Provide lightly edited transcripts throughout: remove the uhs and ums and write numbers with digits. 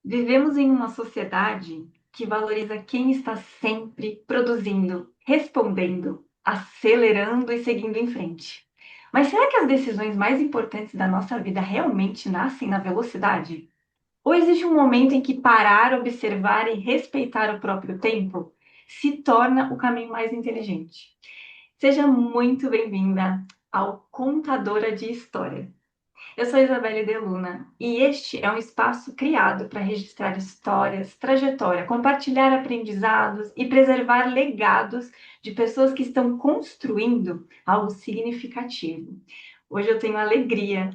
Vivemos em uma sociedade que valoriza quem está sempre produzindo, respondendo, acelerando e seguindo em frente. Mas será que as decisões mais importantes da nossa vida realmente nascem na velocidade? Ou existe um momento em que parar, observar e respeitar o próprio tempo se torna o caminho mais inteligente? Seja muito bem-vinda ao Contadora de História. Eu sou Isabelle De Luna e este é um espaço criado para registrar histórias, trajetória, compartilhar aprendizados e preservar legados de pessoas que estão construindo algo significativo. Hoje eu tenho a alegria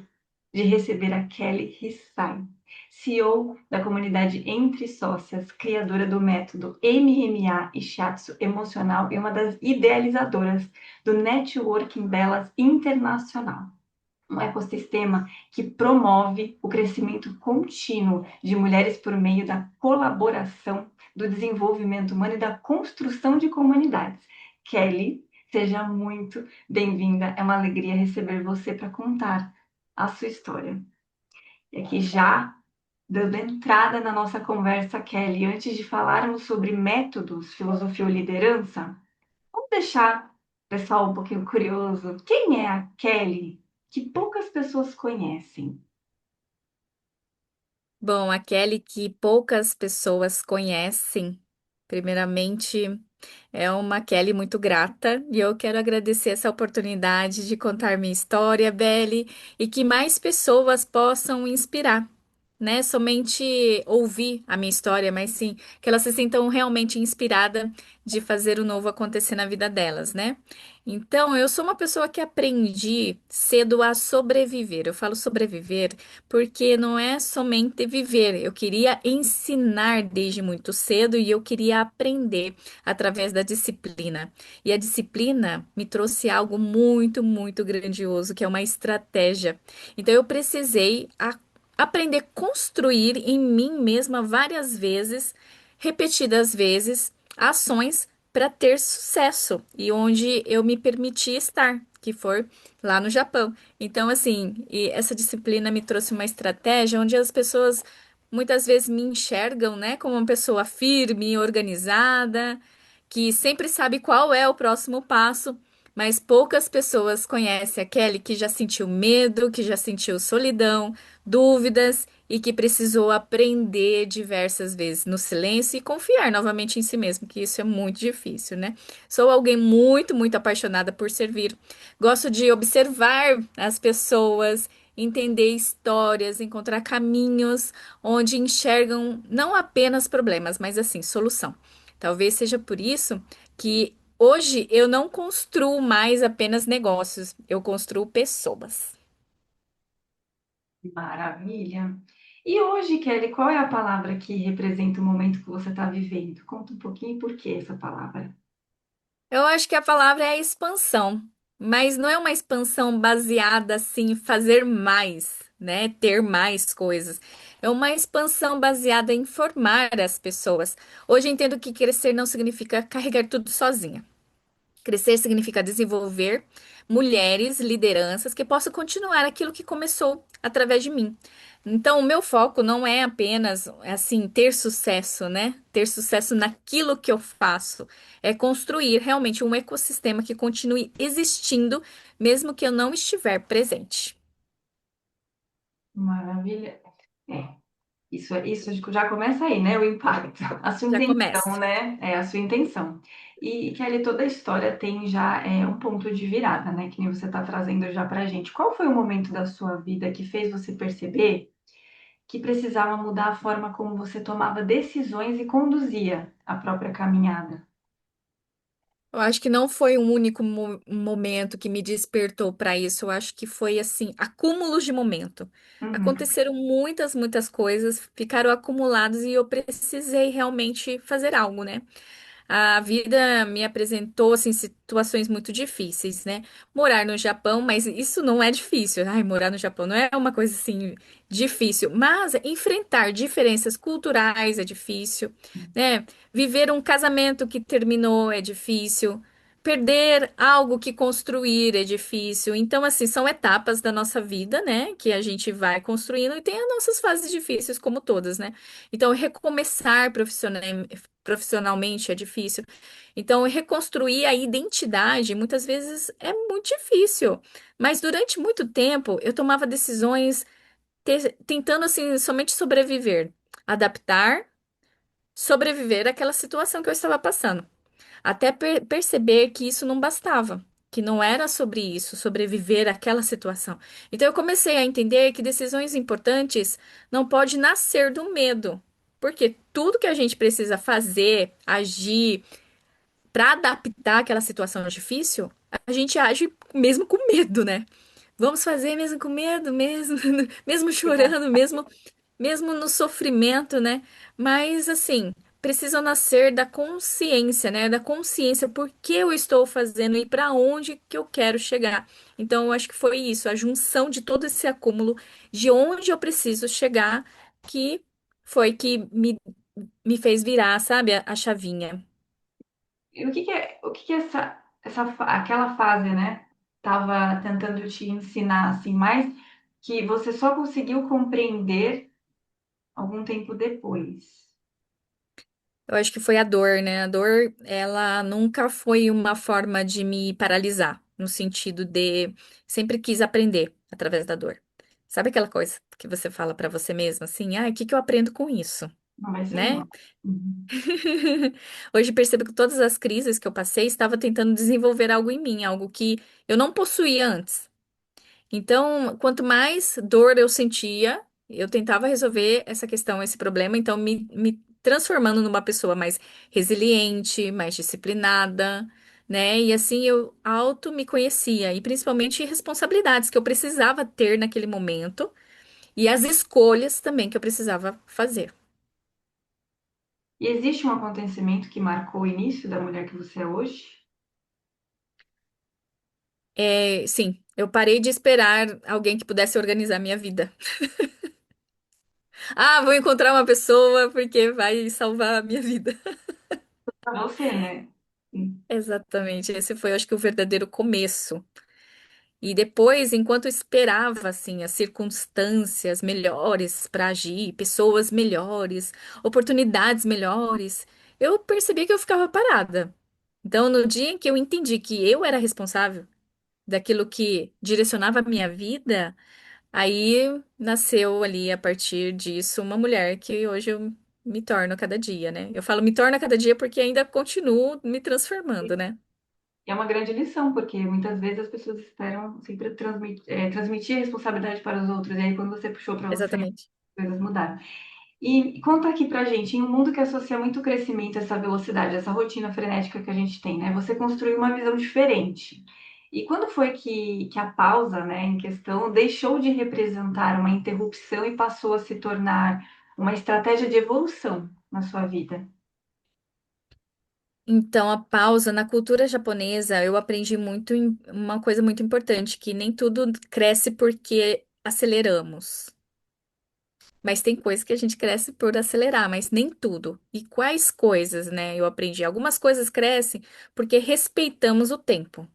de receber a Kelly Hissai, CEO da comunidade Entre Sócias, criadora do método MMA e Shiatsu Emocional e uma das idealizadoras do Networking Delas Internacional, um ecossistema que promove o crescimento contínuo de mulheres por meio da colaboração, do desenvolvimento humano e da construção de comunidades. Kelly, seja muito bem-vinda. É uma alegria receber você para contar a sua história. E aqui já dando entrada na nossa conversa, Kelly, antes de falarmos sobre métodos, filosofia ou liderança, vamos deixar o pessoal um pouquinho curioso. Quem é a Kelly que poucas pessoas conhecem? Bom, a Kelly que poucas pessoas conhecem, primeiramente, é uma Kelly muito grata e eu quero agradecer essa oportunidade de contar minha história, Belle, e que mais pessoas possam inspirar, né? Somente ouvir a minha história, mas sim que elas se sintam realmente inspiradas de fazer o novo acontecer na vida delas, né? Então, eu sou uma pessoa que aprendi cedo a sobreviver. Eu falo sobreviver porque não é somente viver. Eu queria ensinar desde muito cedo e eu queria aprender através da disciplina. E a disciplina me trouxe algo muito, muito grandioso, que é uma estratégia. Então, eu precisei aprender a construir em mim mesma várias vezes, repetidas vezes, ações para ter sucesso e onde eu me permiti estar, que for lá no Japão. Então, assim, e essa disciplina me trouxe uma estratégia onde as pessoas muitas vezes me enxergam, né, como uma pessoa firme, organizada, que sempre sabe qual é o próximo passo. Mas poucas pessoas conhecem a Kelly que já sentiu medo, que já sentiu solidão, dúvidas e que precisou aprender diversas vezes no silêncio e confiar novamente em si mesmo, que isso é muito difícil, né? Sou alguém muito, muito apaixonada por servir. Gosto de observar as pessoas, entender histórias, encontrar caminhos onde enxergam não apenas problemas, mas assim, solução. Talvez seja por isso que hoje eu não construo mais apenas negócios, eu construo pessoas. Maravilha! E hoje, Kelly, qual é a palavra que representa o momento que você está vivendo? Conta um pouquinho por que essa palavra. Eu acho que a palavra é expansão, mas não é uma expansão baseada assim em fazer mais, né? Ter mais coisas. É uma expansão baseada em formar as pessoas. Hoje eu entendo que crescer não significa carregar tudo sozinha. Crescer significa desenvolver mulheres, lideranças que possam continuar aquilo que começou através de mim. Então, o meu foco não é apenas assim ter sucesso, né? Ter sucesso naquilo que eu faço. É construir realmente um ecossistema que continue existindo, mesmo que eu não estiver presente. Maravilha. É, isso já começa aí, né? O impacto. A sua Já intenção, começa. né? É a sua intenção. E, Kelly, toda a história tem já um ponto de virada, né? Que nem você está trazendo já pra gente. Qual foi o momento da sua vida que fez você perceber que precisava mudar a forma como você tomava decisões e conduzia a própria caminhada? Eu acho que não foi um único momento que me despertou para isso. Eu acho que foi assim, acúmulos de momento. Uhum. Aconteceram muitas, muitas coisas, ficaram acumulados e eu precisei realmente fazer algo, né? A vida me apresentou assim situações muito difíceis, né? Morar no Japão, mas isso não é difícil. Ai, morar no Japão não é uma coisa assim difícil, mas enfrentar diferenças culturais é difícil, né? Viver um casamento que terminou é difícil. perder algo que construir é difícil. Então, assim, são etapas da nossa vida, né? Que a gente vai construindo e tem as nossas fases difíceis, como todas, né? Então, recomeçar profissionalmente é difícil. Então, reconstruir a identidade muitas vezes é muito difícil. Mas durante muito tempo, eu tomava decisões tentando, assim, somente sobreviver, adaptar, sobreviver àquela situação que eu estava passando. Até perceber que isso não bastava, que não era sobre isso, sobreviver àquela situação. Então eu comecei a entender que decisões importantes não pode nascer do medo, porque tudo que a gente precisa fazer, agir para adaptar aquela situação difícil, a gente age mesmo com medo, né? Vamos fazer mesmo com medo, mesmo, mesmo chorando, mesmo no sofrimento, né? Mas assim, precisam nascer da consciência, né? Da consciência por que eu estou fazendo e para onde que eu quero chegar. Então, eu acho que foi isso, a junção de todo esse acúmulo de onde eu preciso chegar, que foi que me fez virar, sabe, a chavinha. E o que que aquela fase, né, estava tentando te ensinar, assim, mais que você só conseguiu compreender algum tempo depois? Eu acho que foi a dor, né? A dor, ela nunca foi uma forma de me paralisar, no sentido de sempre quis aprender através da dor. Sabe aquela coisa que você fala pra você mesmo, assim, o que que eu aprendo com isso, Não vai ser né? igual. Uhum. Hoje percebo que todas as crises que eu passei estava tentando desenvolver algo em mim, algo que eu não possuía antes. Então, quanto mais dor eu sentia, eu tentava resolver essa questão, esse problema, então me transformando numa pessoa mais resiliente, mais disciplinada, né? E assim eu auto me conhecia, e principalmente responsabilidades que eu precisava ter naquele momento, e as escolhas também que eu precisava fazer. E existe um acontecimento que marcou o início da mulher que você é hoje? É, sim, eu parei de esperar alguém que pudesse organizar minha vida. Ah, vou encontrar uma pessoa porque vai salvar a minha vida. Pra você, né? Exatamente, esse foi, acho que, o verdadeiro começo. E depois, enquanto eu esperava, assim, as circunstâncias melhores para agir, pessoas melhores, oportunidades melhores, eu percebi que eu ficava parada. Então, no dia em que eu entendi que eu era responsável daquilo que direcionava a minha vida, aí nasceu ali, a partir disso, uma mulher que hoje eu me torno a cada dia, né? Eu falo me torno a cada dia porque ainda continuo me transformando, né? E é uma grande lição, porque muitas vezes as pessoas esperam sempre transmitir a responsabilidade para os outros, e aí quando você puxou para você, as Exatamente. coisas mudaram. E conta aqui pra gente, em um mundo que associa muito crescimento, essa velocidade, essa rotina frenética que a gente tem, né? Você construiu uma visão diferente. E quando foi que a pausa, né, em questão, deixou de representar uma interrupção e passou a se tornar uma estratégia de evolução na sua vida? Então, a pausa na cultura japonesa, eu aprendi muito uma coisa muito importante, que nem tudo cresce porque aceleramos. Mas tem coisas que a gente cresce por acelerar, mas nem tudo. E quais coisas, né? Eu aprendi. Algumas coisas crescem porque respeitamos o tempo.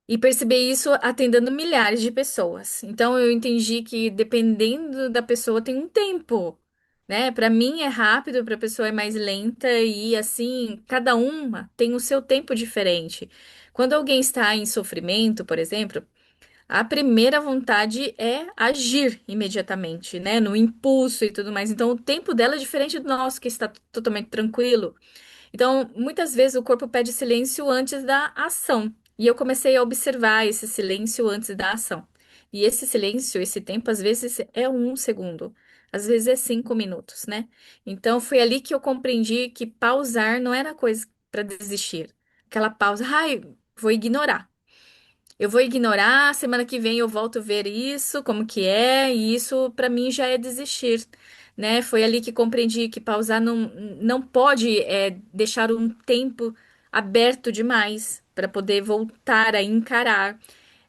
E percebi isso atendendo milhares de pessoas. Então eu entendi que dependendo da pessoa tem um tempo, né? Para mim é rápido, para a pessoa é mais lenta e assim, cada uma tem o seu tempo diferente. Quando alguém está em sofrimento, por exemplo, a primeira vontade é agir imediatamente, né? No impulso e tudo mais. Então o tempo dela é diferente do nosso, que está totalmente tranquilo. Então, muitas vezes o corpo pede silêncio antes da ação. E eu comecei a observar esse silêncio antes da ação. E esse silêncio, esse tempo, às vezes é 1 segundo, às vezes é 5 minutos, né? Então, foi ali que eu compreendi que pausar não era coisa para desistir. Aquela pausa, ai, vou ignorar. Eu vou ignorar, semana que vem eu volto a ver isso, como que é, e isso para mim já é desistir, né? Foi ali que compreendi que pausar não pode deixar um tempo aberto demais para poder voltar a encarar,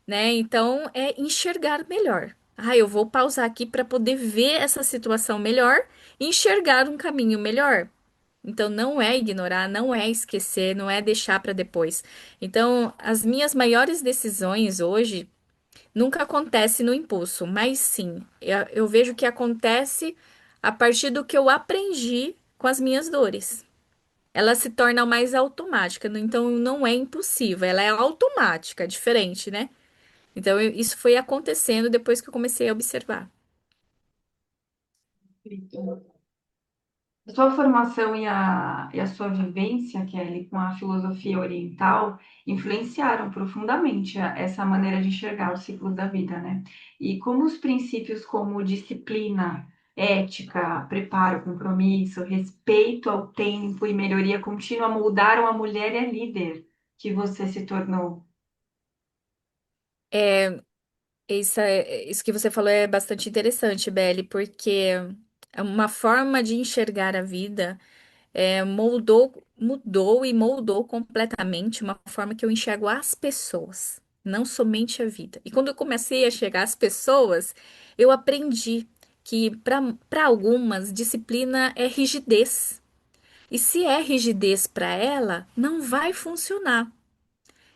né? Então é enxergar melhor. Ah, eu vou pausar aqui para poder ver essa situação melhor e enxergar um caminho melhor. Então, não é ignorar, não é esquecer, não é deixar para depois. Então, as minhas maiores decisões hoje nunca acontecem no impulso, mas sim, eu vejo que acontece a partir do que eu aprendi com as minhas dores. Ela se torna mais automática, então não é impulsiva, ela é automática, diferente, né? Então, isso foi acontecendo depois que eu comecei a observar. A sua formação e a sua vivência, Kelly, com a filosofia oriental, influenciaram profundamente essa maneira de enxergar os ciclos da vida, né? E como os princípios como disciplina, ética, preparo, compromisso, respeito ao tempo e melhoria contínua moldaram a mulher e a líder que você se tornou. Isso que você falou é bastante interessante, Belle, porque é uma forma de enxergar a vida mudou e moldou completamente uma forma que eu enxergo as pessoas, não somente a vida. E quando eu comecei a chegar às pessoas, eu aprendi que para algumas disciplina é rigidez. E se é rigidez para ela, não vai funcionar.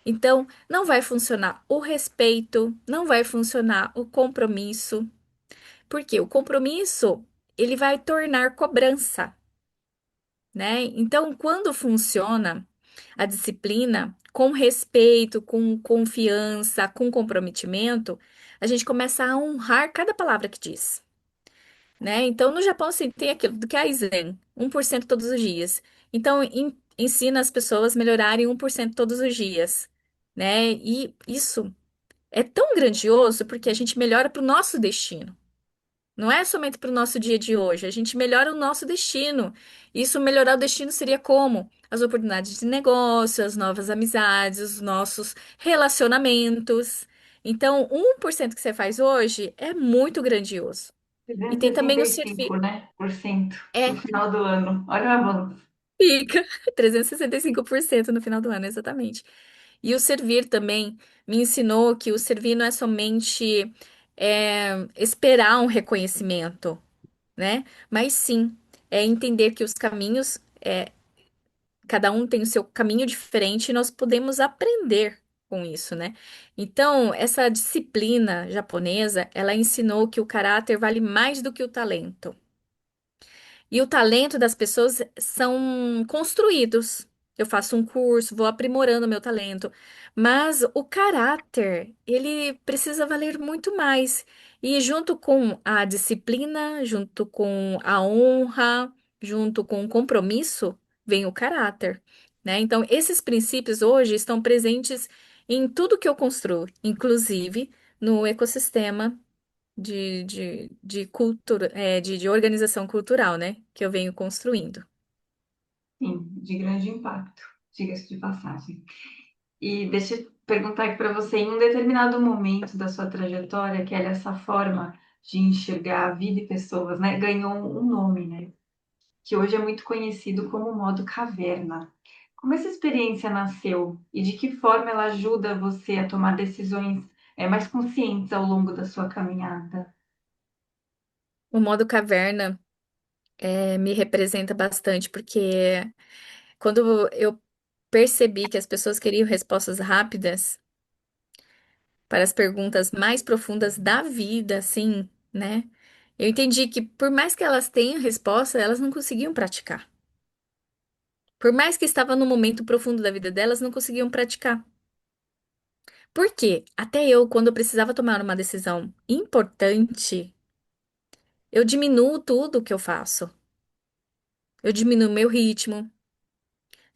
Então, não vai funcionar o respeito, não vai funcionar o compromisso, porque o compromisso ele vai tornar cobrança, né? Então, quando funciona a disciplina com respeito, com confiança, com comprometimento, a gente começa a honrar cada palavra que diz, né? Então, no Japão, assim, tem aquilo do Kaizen, 1% todos os dias. Então, ensina as pessoas a melhorarem 1% todos os dias, né? E isso é tão grandioso porque a gente melhora para o nosso destino. Não é somente para o nosso dia de hoje, a gente melhora o nosso destino. Isso melhorar o destino seria como? As oportunidades de negócio, as novas amizades, os nossos relacionamentos. Então, 1% que você faz hoje é muito grandioso. E tem também o 365, serviço. né, por cento no É, final do ano. Olha o avanço. fica 365% no final do ano, exatamente. E o servir também me ensinou que o servir não é somente esperar um reconhecimento, né? Mas sim, é entender que os caminhos, cada um tem o seu caminho diferente e nós podemos aprender com isso, né? Então, essa disciplina japonesa, ela ensinou que o caráter vale mais do que o talento. E o talento das pessoas são construídos. Eu faço um curso, vou aprimorando meu talento, mas o caráter, ele precisa valer muito mais. E junto com a disciplina, junto com a honra, junto com o compromisso, vem o caráter, né? Então, esses princípios hoje estão presentes em tudo que eu construo, inclusive no ecossistema de cultura, de organização cultural, né? Que eu venho construindo. Sim, de grande impacto, diga-se de passagem. E deixa eu perguntar aqui para você, em um determinado momento da sua trajetória, que essa forma de enxergar a vida e pessoas, né, ganhou um nome, né, que hoje é muito conhecido como modo caverna. Como essa experiência nasceu e de que forma ela ajuda você a tomar decisões mais conscientes ao longo da sua caminhada? O modo caverna me representa bastante, porque quando eu percebi que as pessoas queriam respostas rápidas para as perguntas mais profundas da vida, assim, né? Eu entendi que por mais que elas tenham resposta, elas não conseguiam praticar. Por mais que estava no momento profundo da vida delas, não conseguiam praticar. Por quê? Até eu, quando eu precisava tomar uma decisão importante, eu diminuo tudo o que eu faço. Eu diminuo meu ritmo,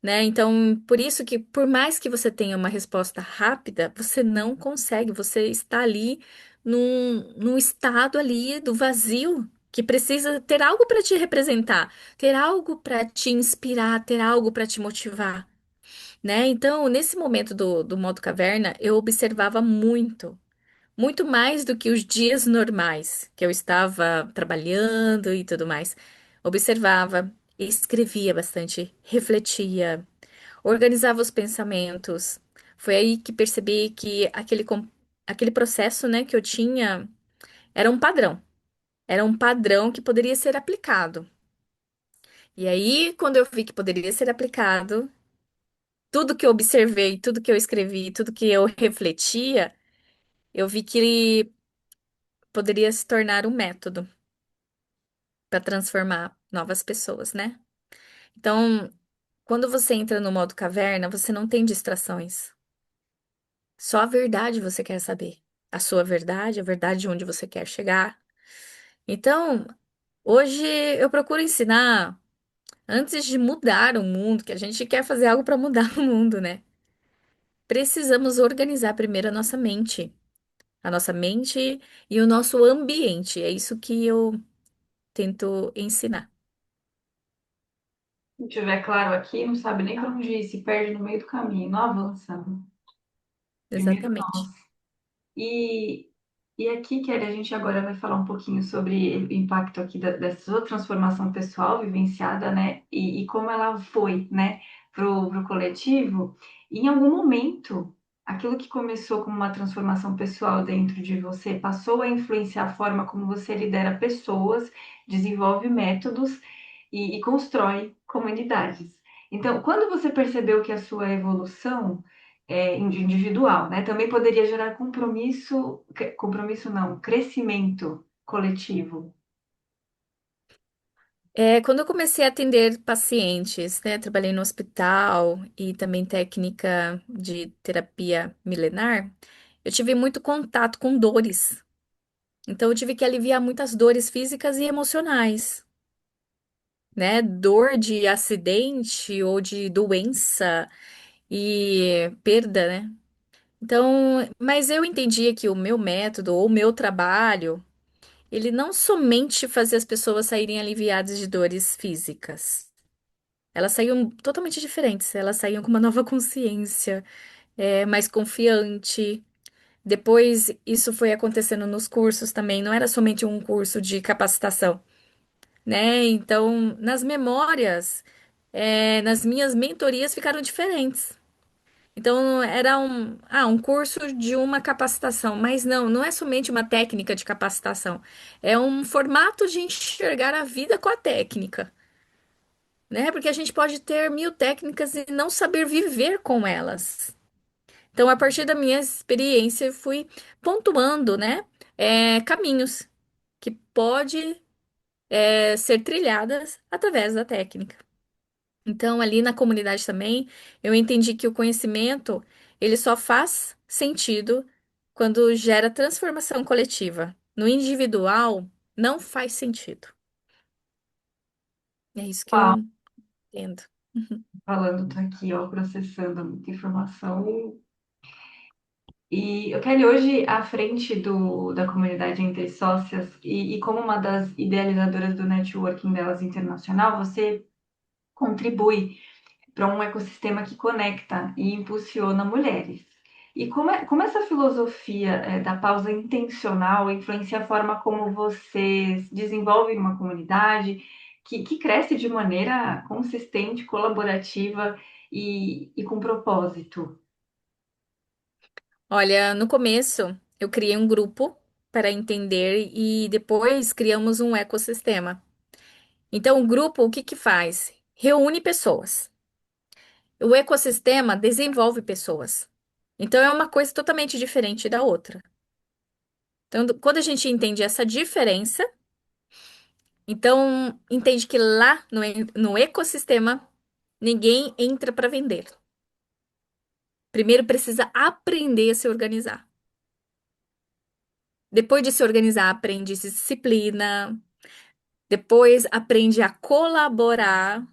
né? Então, por isso que, por mais que você tenha uma resposta rápida, você não consegue. Você está ali num estado ali do vazio, que precisa ter algo para te representar, ter algo para te inspirar, ter algo para te motivar, né? Então, nesse momento do modo caverna, eu observava muito. Muito mais do que os dias normais, que eu estava trabalhando e tudo mais. Observava, escrevia bastante, refletia, organizava os pensamentos. Foi aí que percebi que aquele processo, né, que eu tinha era um padrão. Era um padrão que poderia ser aplicado. E aí, quando eu vi que poderia ser aplicado, tudo que eu observei, tudo que eu escrevi, tudo que eu refletia, eu vi que ele poderia se tornar um método para transformar novas pessoas, né? Então, quando você entra no modo caverna, você não tem distrações. Só a verdade você quer saber. A sua verdade, a verdade de onde você quer chegar. Então, hoje eu procuro ensinar, antes de mudar o mundo, que a gente quer fazer algo para mudar o mundo, né? Precisamos organizar primeiro a nossa mente e o nosso ambiente. É isso que eu tento ensinar. Se não tiver claro aqui, não sabe nem para onde ir, se perde no meio do caminho, não avança. Primeiro nós. Exatamente. E, e aqui, Kelly, a gente agora vai falar um pouquinho sobre o impacto aqui dessa sua transformação pessoal vivenciada, né? E como ela foi, né, pro coletivo. E em algum momento, aquilo que começou como uma transformação pessoal dentro de você passou a influenciar a forma como você lidera pessoas, desenvolve métodos e constrói comunidades. Então, quando você percebeu que a sua evolução individual, né? Também poderia gerar compromisso, compromisso não, crescimento coletivo. Quando eu comecei a atender pacientes, né, trabalhei no hospital e também técnica de terapia milenar, eu tive muito contato com dores. Então, eu tive que aliviar muitas dores físicas e emocionais, né? Dor de acidente ou de doença e perda, né? Então, mas eu entendia que o meu método ou o meu trabalho, ele não somente fazia as pessoas saírem aliviadas de dores físicas. Elas saíam totalmente diferentes, elas saíam com uma nova consciência, mais confiante. Depois, isso foi acontecendo nos cursos também, não era somente um curso de capacitação, né? Então, nas memórias, nas minhas mentorias ficaram diferentes. Então, era um curso de uma capacitação, mas não é somente uma técnica de capacitação, é um formato de enxergar a vida com a técnica, né? Porque a gente pode ter mil técnicas e não saber viver com elas. Então, a partir da minha experiência, eu fui pontuando, né, caminhos que pode, ser trilhadas através da técnica. Então, ali na comunidade também, eu entendi que o conhecimento, ele só faz sentido quando gera transformação coletiva. No individual, não faz sentido. É isso que Uau, eu entendo. falando, tô aqui, ó, processando muita informação. E eu quero hoje à frente da comunidade Entre Sócias e como uma das idealizadoras do networking delas internacional, você contribui para um ecossistema que conecta e impulsiona mulheres. E como essa filosofia da pausa intencional influencia a forma como você desenvolve uma comunidade que cresce de maneira consistente, colaborativa e com propósito? Olha, no começo, eu criei um grupo para entender e depois criamos um ecossistema. Então, o grupo, o que que faz? Reúne pessoas. O ecossistema desenvolve pessoas. Então, é uma coisa totalmente diferente da outra. Então, quando a gente entende essa diferença, então entende que lá no ecossistema ninguém entra para vender. Primeiro precisa aprender a se organizar. Depois de se organizar, aprende disciplina, depois aprende a colaborar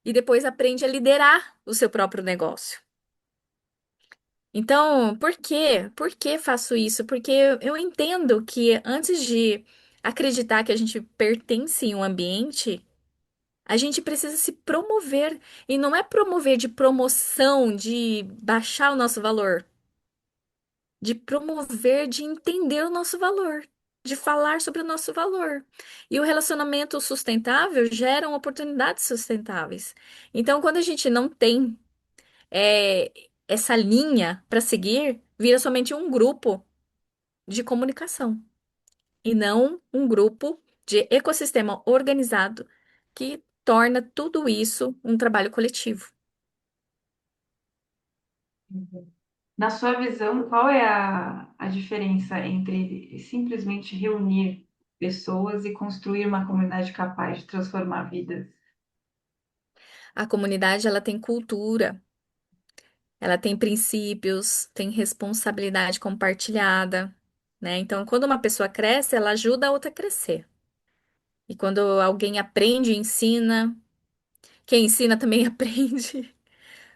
e depois aprende a liderar o seu próprio negócio. Então, por quê? Por que faço isso? Porque eu entendo que antes de acreditar que a gente pertence em um ambiente, a gente precisa se promover. E não é promover de promoção, de baixar o nosso valor, de promover, de entender o nosso valor, de falar sobre o nosso valor. E o relacionamento sustentável gera oportunidades sustentáveis. Então, quando a gente não tem é, essa linha para seguir, vira somente um grupo de comunicação e não um grupo de ecossistema organizado que torna tudo isso um trabalho coletivo. Na sua visão, qual é a diferença entre simplesmente reunir pessoas e construir uma comunidade capaz de transformar vidas? A comunidade, ela tem cultura, ela tem princípios, tem responsabilidade compartilhada, né? Então, quando uma pessoa cresce, ela ajuda a outra a crescer. E quando alguém aprende, ensina, quem ensina também aprende.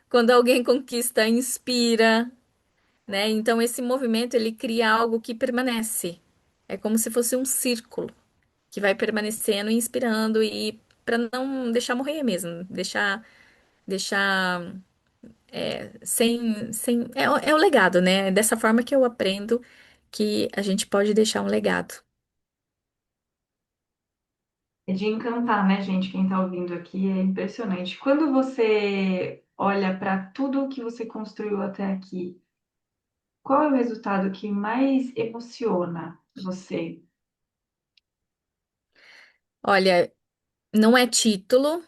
Quando alguém conquista, inspira, né? Então, esse movimento, ele cria algo que permanece. É como se fosse um círculo que vai permanecendo, e inspirando e para não deixar morrer mesmo, deixar sem é o legado, né? É dessa forma que eu aprendo que a gente pode deixar um legado. É de encantar, né, gente? Quem está ouvindo aqui é impressionante. Quando você olha para tudo que você construiu até aqui, qual é o resultado que mais emociona você? Olha, não é título,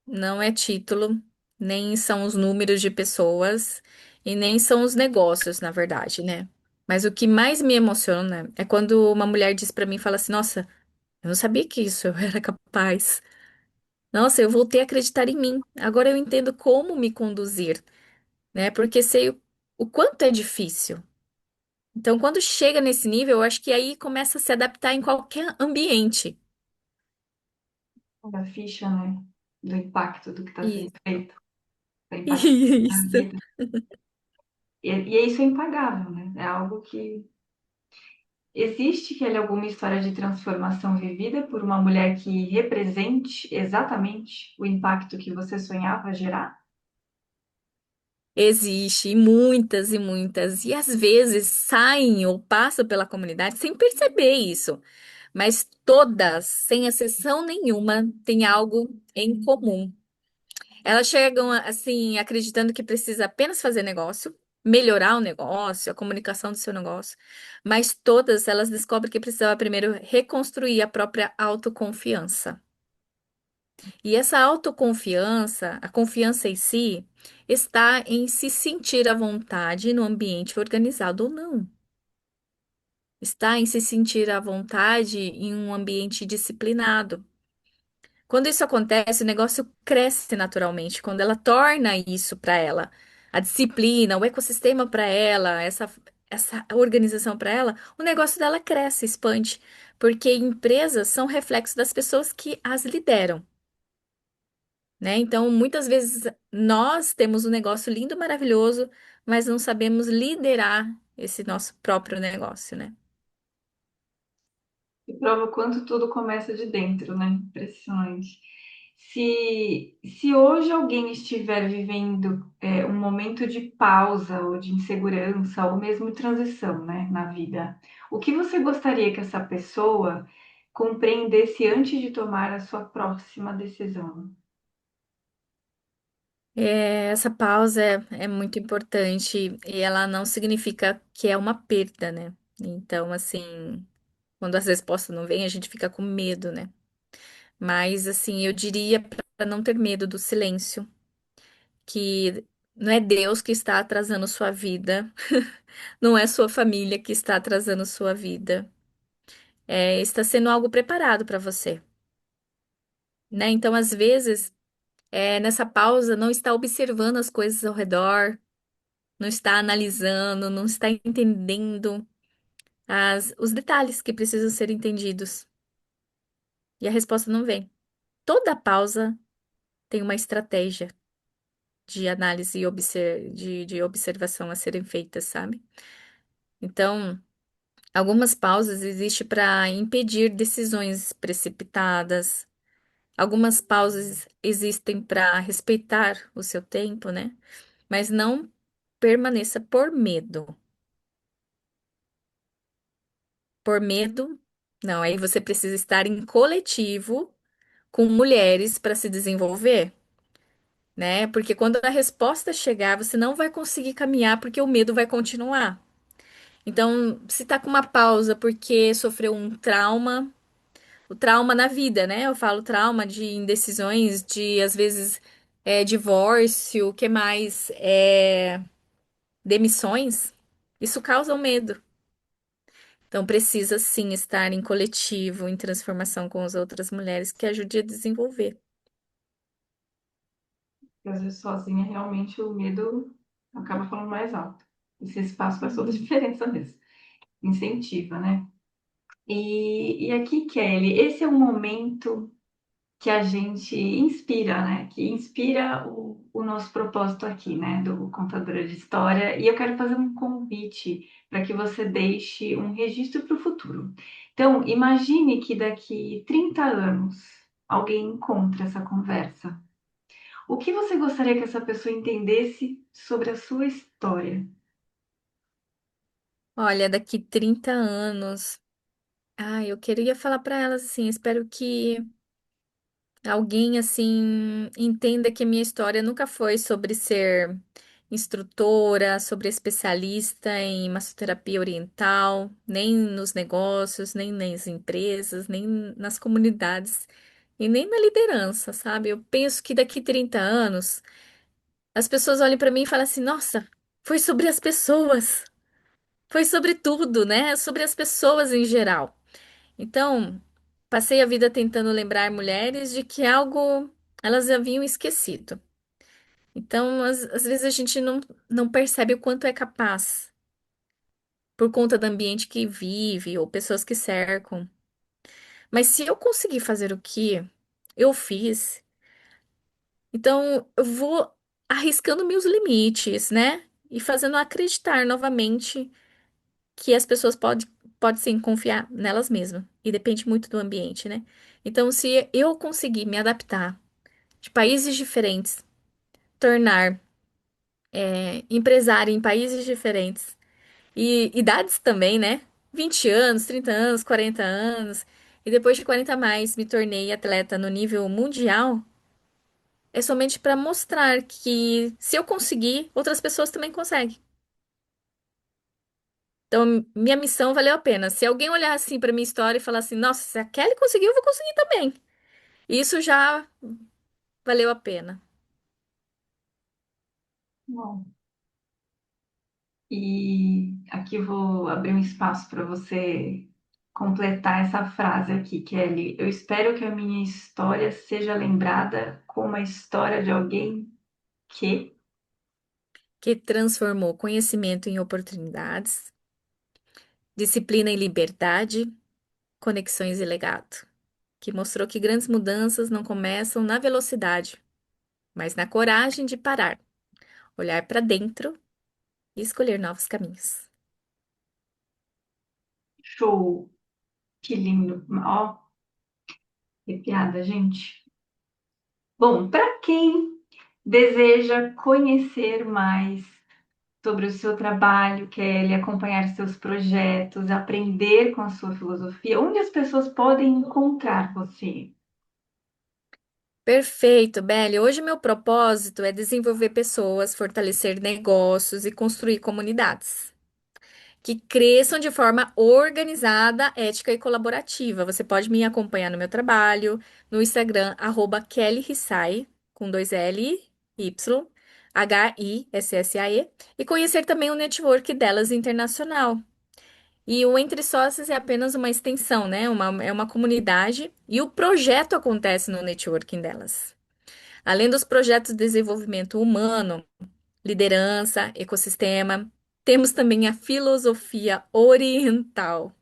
não é título, nem são os números de pessoas e nem são os negócios, na verdade, né? Mas o que mais me emociona é quando uma mulher diz pra mim, fala assim: "Nossa, eu não sabia que isso eu era capaz. Nossa, eu voltei a acreditar em mim. Agora eu entendo como me conduzir, né? Porque sei o quanto é difícil. Então, quando chega nesse nível, eu acho que aí começa a se adaptar em qualquer ambiente. A ficha, né, do impacto do que está sendo E feito, do impacto na isso. vida. E isso é impagável, né? É algo que existe, que é alguma história de transformação vivida por uma mulher que represente exatamente o impacto que você sonhava gerar? Existe, e muitas e muitas. E às vezes saem ou passam pela comunidade sem perceber isso. Mas todas, sem exceção nenhuma, têm algo em comum. Elas chegam assim, acreditando que precisa apenas fazer negócio, melhorar o negócio, a comunicação do seu negócio, mas todas elas descobrem que precisava primeiro reconstruir a própria autoconfiança. E essa autoconfiança, a confiança em si, está em se sentir à vontade no ambiente organizado ou não. Está em se sentir à vontade em um ambiente disciplinado. Quando isso acontece, o negócio cresce naturalmente. Quando ela torna isso para ela, a disciplina, o ecossistema para ela, essa organização para ela, o negócio dela cresce, expande. Porque empresas são reflexo das pessoas que as lideram, né? Então, muitas vezes nós temos um negócio lindo, maravilhoso, mas não sabemos liderar esse nosso próprio negócio, né? E prova o quanto tudo começa de dentro, né? Impressionante. Se hoje alguém estiver vivendo um momento de pausa ou de insegurança ou mesmo transição, né, na vida, o que você gostaria que essa pessoa compreendesse antes de tomar a sua próxima decisão? Essa pausa é muito importante e ela não significa que é uma perda, né? Então, assim, quando as respostas não vêm, a gente fica com medo, né? Mas, assim, eu diria para não ter medo do silêncio, que não é Deus que está atrasando sua vida, não é sua família que está atrasando sua vida. Está sendo algo preparado para você, né? Então, às vezes, nessa pausa, não está observando as coisas ao redor, não está analisando, não está entendendo os detalhes que precisam ser entendidos. E a resposta não vem. Toda pausa tem uma estratégia de análise e de observação a serem feitas, sabe? Então, algumas pausas existem para impedir decisões precipitadas. Algumas pausas existem para respeitar o seu tempo, né? Mas não permaneça por medo. Por medo, não. Aí você precisa estar em coletivo com mulheres para se desenvolver, né? Porque quando a resposta chegar, você não vai conseguir caminhar porque o medo vai continuar. Então, se tá com uma pausa porque sofreu um trauma, o trauma na vida, né? Eu falo trauma de indecisões, de às vezes divórcio, o que mais? Demissões. Isso causa um medo. Então precisa sim estar em coletivo, em transformação com as outras mulheres que ajude a desenvolver. Porque às vezes sozinha, realmente, o medo acaba falando mais alto. Esse espaço faz toda a diferença mesmo. Incentiva, né? E aqui, Kelly, esse é um momento que a gente inspira, né? Que inspira o nosso propósito aqui, né? Do Contadora de História. E eu quero fazer um convite para que você deixe um registro para o futuro. Então, imagine que daqui 30 anos alguém encontre essa conversa. O que você gostaria que essa pessoa entendesse sobre a sua história? Olha, daqui 30 anos. Eu queria falar para elas assim, espero que alguém assim entenda que a minha história nunca foi sobre ser instrutora, sobre especialista em massoterapia oriental, nem nos negócios, nem nas empresas, nem nas comunidades e nem na liderança, sabe? Eu penso que daqui 30 anos as pessoas olhem para mim e falam assim: "Nossa, foi sobre as pessoas, foi sobre tudo, né? Sobre as pessoas em geral." Então, passei a vida tentando lembrar mulheres de que algo elas haviam esquecido. Então, às vezes a gente não percebe o quanto é capaz, por conta do ambiente que vive ou pessoas que cercam. Mas se eu conseguir fazer o que eu fiz, então eu vou arriscando meus limites, né? E fazendo acreditar novamente que as pessoas podem sim confiar nelas mesmas. E depende muito do ambiente, né? Então, se eu conseguir me adaptar de países diferentes, tornar empresária em países diferentes e idades também, né? 20 anos, 30 anos, 40 anos, e depois de 40 a mais me tornei atleta no nível mundial, é somente para mostrar que se eu conseguir, outras pessoas também conseguem. Então, minha missão valeu a pena. Se alguém olhar assim para minha história e falar assim, nossa, se a Kelly conseguiu, eu vou conseguir também. Isso já valeu a pena. Bom, e aqui vou abrir um espaço para você completar essa frase aqui, Kelly. Eu espero que a minha história seja lembrada como a história de alguém que. Que transformou conhecimento em oportunidades, disciplina em liberdade, conexões e legado. Que mostrou que grandes mudanças não começam na velocidade, mas na coragem de parar, olhar para dentro e escolher novos caminhos. Show! Que lindo! Ó, que piada, gente. Bom, para quem deseja conhecer mais sobre o seu trabalho, Kelly, acompanhar seus projetos, aprender com a sua filosofia, onde as pessoas podem encontrar você? Perfeito, Belle. Hoje meu propósito é desenvolver pessoas, fortalecer negócios e construir comunidades que cresçam de forma organizada, ética e colaborativa. Você pode me acompanhar no meu trabalho, no Instagram, @KellyHissae, com dois L, Y, HISSAE, e conhecer também o network delas internacional. E o Entre Sócios é apenas uma extensão, né? É uma comunidade e o projeto acontece no networking delas. Além dos projetos de desenvolvimento humano, liderança, ecossistema, temos também a filosofia oriental,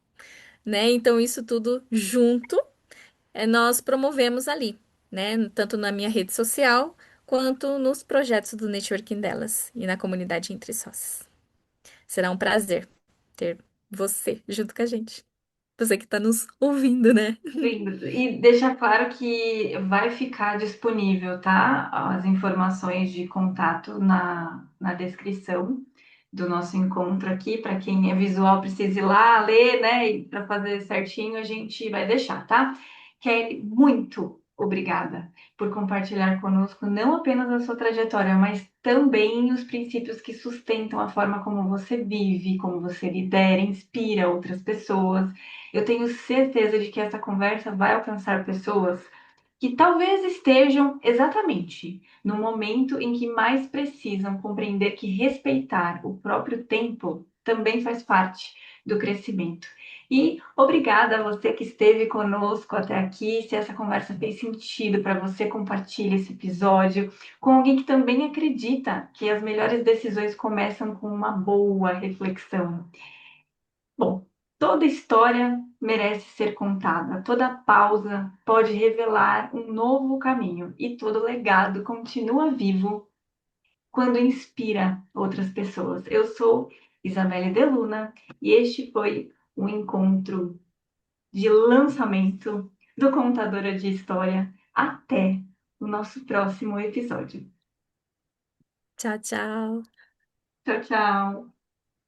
né? Então, isso tudo junto, nós promovemos ali, né? Tanto na minha rede social, quanto nos projetos do networking delas e na comunidade Entre Sócios. Será um prazer ter você junto com a gente. Você que está nos ouvindo, né? Lindo. E deixar claro que vai ficar disponível, tá? As informações de contato na descrição do nosso encontro aqui. Para quem é visual, precisa ir lá ler, né? E para fazer certinho, a gente vai deixar, tá? Kelly, muito Obrigada por compartilhar conosco não apenas a sua trajetória, mas também os princípios que sustentam a forma como você vive, como você lidera, inspira outras pessoas. Eu tenho certeza de que essa conversa vai alcançar pessoas que talvez estejam exatamente no momento em que mais precisam compreender que respeitar o próprio tempo também faz parte do crescimento. E obrigada a você que esteve conosco até aqui. Se essa conversa fez sentido para você, compartilhe esse episódio com alguém que também acredita que as melhores decisões começam com uma boa reflexão. Bom, toda história merece ser contada, toda pausa pode revelar um novo caminho e todo legado continua vivo quando inspira outras pessoas. Eu sou Isabelle De Luna e este foi um encontro de lançamento do Contadora de História. Até o nosso próximo episódio. Tchau, tchau. Tchau, tchau.